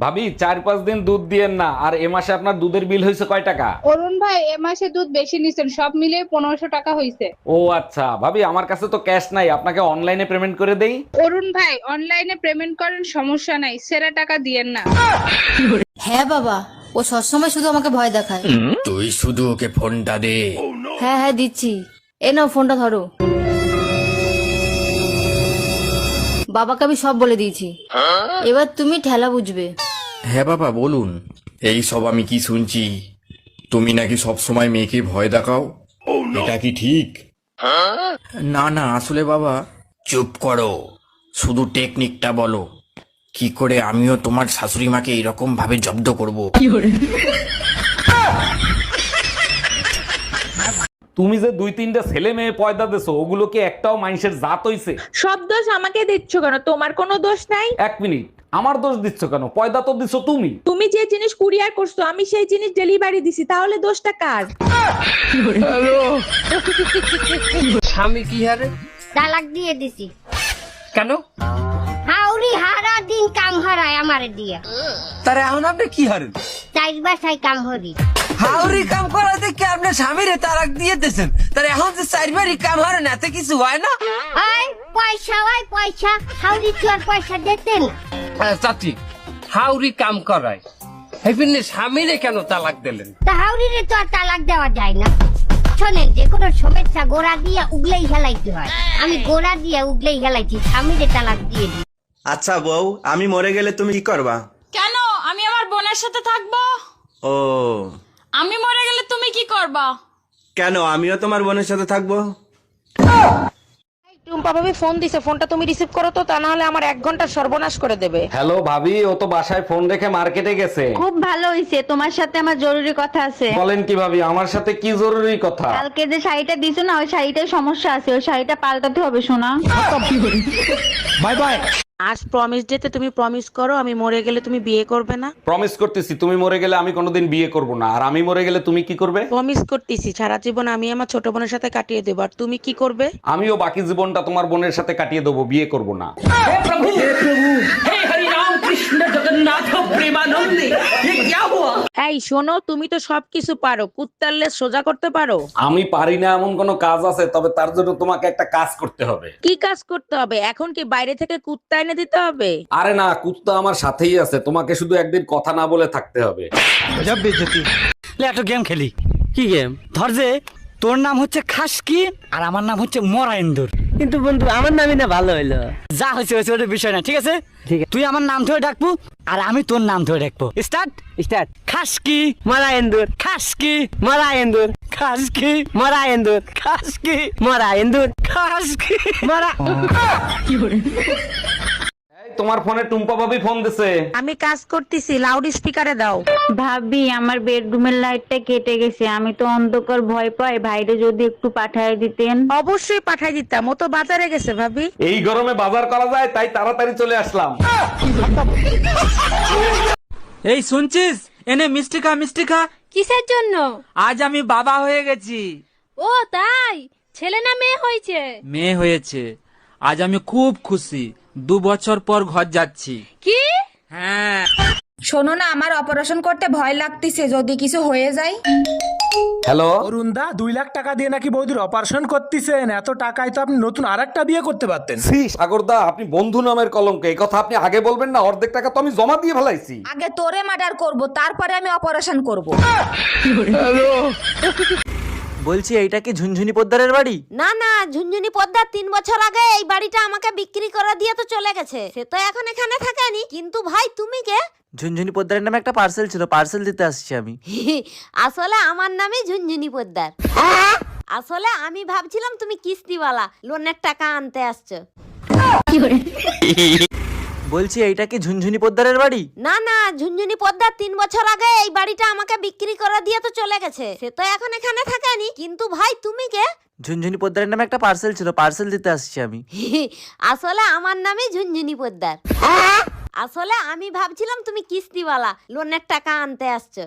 ভাবি 4-5 দিন দুধ দিয়েন না, আর এ মাসে আপনার দুধের বিল হয়েছে কয় টাকা? অরুণ ভাই এ মাসে দুধ বেশি নিছেন, সব মিলিয়ে 1500 টাকা হইছে। ও আচ্ছা ভাবি, আমার কাছে তো ক্যাশ নাই, আপনাকে অনলাইনে পেমেন্ট করে দেই। অরুণ ভাই অনলাইনে পেমেন্ট করেন, সমস্যা নাই, সেরা টাকা দিয়েন না। হ্যাঁ বাবা, ও সবসময় শুধু আমাকে ভয় দেখায়। তুই শুধু ওকে ফোনটা দে। হ্যাঁ হ্যাঁ দিচ্ছি, এ নাও ফোনটা ধরো। বাবাকে আমি সব বলে দিয়েছি, এবার তুমি ঠেলা বুঝবে। হ্যাঁ বাবা বলুন। এই সব আমি কি শুনছি? তুমি নাকি সব সময় মেয়েকে ভয় দেখাও, এটা কি ঠিক? না না, আসলে বাবা। চুপ করো, শুধু টেকনিকটা বলো, কি করে আমিও তোমার শাশুড়ি মাকে এরকম ভাবে জব্দ করব। তুমি যে 2-3টা ছেলে মেয়ে পয়দা দেছো, ওগুলো কি একটাও মানুষের জাত হইছে? সব দোষ আমাকে দিচ্ছ কেন? তোমার কোনো দোষ নাই। 1 মিনিট, আমার দোষ দিচ্ছ কেন? পয়দা তো দিছো তুমি। তুমি যে জিনিস কুরিয়ার করছো আমি সেই জিনিস ডেলিভারি দিছি, তাহলে দোষটা কার? স্বামী কি হারে? তালাক দিয়ে দিছি। কেন? হাউরি হারা দিন কাম হারায় আমারে দিয়া। তার এখন আপনি কি হারেন? চাইর বাসায় কাম হরি। হাউরি কাম করা দেখে আপনার স্বামীরে তালাক দিয়ে দিয়েছেন, তার এখন যে চারবারই কাম হারেন এতে কিছু হয় না? আয় পয়সা হয় পয়সা, হাউরি তো আর পয়সা দিতেন। চাচি, হাউরি কাম করায় হেপিনে স্বামীরে কেন তালাক দিলেন? তা হাউরিরে তো আর তালাক দেওয়া যায় না। শোনেন, যে কোনো শুভেচ্ছা গোড়া দিয়ে উগলেই হেলাইতে হয়। আমি গোড়া দিয়ে উগলেই হেলাইছি, স্বামীরে তালাক দিয়ে দিই। আচ্ছা বউ, আমি মরে গেলে তুমি কি করবা? কেন? আমি আমার বোনের সাথে থাকবো। ও, আমি মরে গেলে তুমি কি করবা? কেন আমিও তোমার বোনের সাথে থাকবো? টুম্পা ভাবি ফোন দিছে, ফোনটা তুমি রিসিভ করো তো, তা না হলে আমার 1 ঘন্টা সর্বনাশ করে দেবে। হ্যালো ভাবি, ও তো বাসায় ফোন রেখে মার্কেটে গেছে। খুব ভালো হইছে, তোমার সাথে আমার জরুরি কথা আছে। বলেন কি ভাবি, আমার সাথে কি জরুরি কথা? কালকে যে শাড়িটা দিছো না, ওই শাড়িটায় সমস্যা আছে, ওই শাড়িটা পাল্টাতে হবে সোনা। Bye bye. আজ প্রমিস ডেতে তুমি প্রমিস করো আমি মরে গেলে তুমি বিয়ে করবে না। প্রমিস করতেছি, তুমি মরে গেলে আমি কোনোদিন বিয়ে করব না, আর আমি মরে গেলে তুমি কি করবে? প্রমিস করতেছি সারা জীবন আমি আমার ছোট বোনের সাথে কাটিয়ে দেবো, আর তুমি কি করবে? আমিও বাকি জীবনটা তোমার বোনের সাথে কাটিয়ে দেবো, বিয়ে করব না। এই শোনো, তুমি তো সবকিছু পারো, কুত্তার লেজ সোজা করতে পারো? আমি পারি না এমন কোনো কাজ আছে? তবে তার জন্য তোমাকে একটা কাজ করতে হবে। কি কাজ করতে হবে? এখন কি বাইরে থেকে কুত্তা এনে দিতে হবে? আরে না, কুত্তা আমার সাথেই আছে, তোমাকে শুধু একদিন কথা না বলে থাকতে হবে। একটা গেম খেলি। কি গেম? ধর যে তোর নাম হচ্ছে খাসকি আর আমার নাম হচ্ছে মরাইন্দুর, কিন্তু বন্ধু আমার নামই না ভালো হইলো। যা হয়েছে হয়েছে, ওটা বিষয় না, ঠিক আছে? ঠিক আছে, তুই আমার নাম ধরে ডাকবো আর আমি তোর নাম ধরে ডাকবো। Start start. খাসকি মরাইন্দুর, খাসকি মরাইন্দুর, খাসকি মরাইন্দুর, খাসকি মরাইন্দুর, খাসকি মরা। তোমার ফোনে টুম্পা ভাবি ফোন দিছে। আমি কাজ করতেছি, লাউড স্পিকারে দাও। ভাবি, আমার বেডরুমের লাইটটা কেটে গেছে, আমি তো অন্ধকার ভয় পাই, ভাইরে যদি একটু পাঠায় দিতেন। অবশ্যই পাঠাই দিতাম, ও তো বাজারে গেছে ভাবি। এই গরমে বাজার করা যায়, তাই তাড়াতাড়ি চলে আসলাম। এই শুনছিস, এনে মিষ্টি খা, মিষ্টি খা। কিসের জন্য? আজ আমি বাবা হয়ে গেছি। ও তাই? ছেলে না মেয়ে হয়েছে? মেয়ে হয়েছে। আজ আমি খুব খুশি, 2 বছর পর ঘর যাচ্ছি। কি? হ্যাঁ। শোনো না, আমার অপারেশন করতে ভয় লাগতেছে, যদি কিছু হয়ে যায়। হ্যালো অরুণদা, 2 লাখ টাকা দিয়ে নাকি বৌদির অপারেশন করতেছেন? এত টাকায় তো আপনি নতুন আরেকটা বিয়ে করতে পারতেন। সাগরদা, আপনি বন্ধু নামের কলঙ্ক, এই কথা আপনি আগে বলবেন না? অর্ধেক টাকা তো আমি জমা দিয়ে ফেলাইছি। আগে তোরে মার্ডার করব, তারপরে আমি অপারেশন করব। বলছি, এইটা কি ঝুনঝুনি পোদ্দারের বাড়ি? না না, ঝুনঝুনি পদ্মার 3 বছর আগে এই বাড়িটা আমাকে বিক্রি করে দিয়ে তো চলে গেছে। সে তো এখন এখানে থাকেনি। কিন্তু ভাই তুমি কে? ঝুনঝুনি পোদ্দারের নামে একটা পার্সেল ছিল, পার্সেল দিতে আসছি আমি। আসলে আমার নামই ঝুনঝুনি পোদ্দার। আসলে আমি ভাবছিলাম তুমি কিস্তিওয়ালা, লোনের টাকা আনতে আসছো। বলছি, এইটা কি ঝুনঝুনি পোদ্দারের বাড়ি? না না, ঝুনঝুনি পদ্মার 3 বছর আগে এই বাড়িটা আমাকে বিক্রি করে দিয়ে তো চলে গেছে। সে তো এখন এখানে থাকেনি। কিন্তু ভাই তুমি কে? ঝুনঝুনি পোদ্দারের নামে একটা পার্সেল ছিল, পার্সেল দিতে আসছি আমি। আসলে আমার নামই ঝুনঝুনি পোদ্দার। আসলে আমি ভাবছিলাম তুমি কিস্তিওয়ালা, লোনের টাকা আনতে আসছো।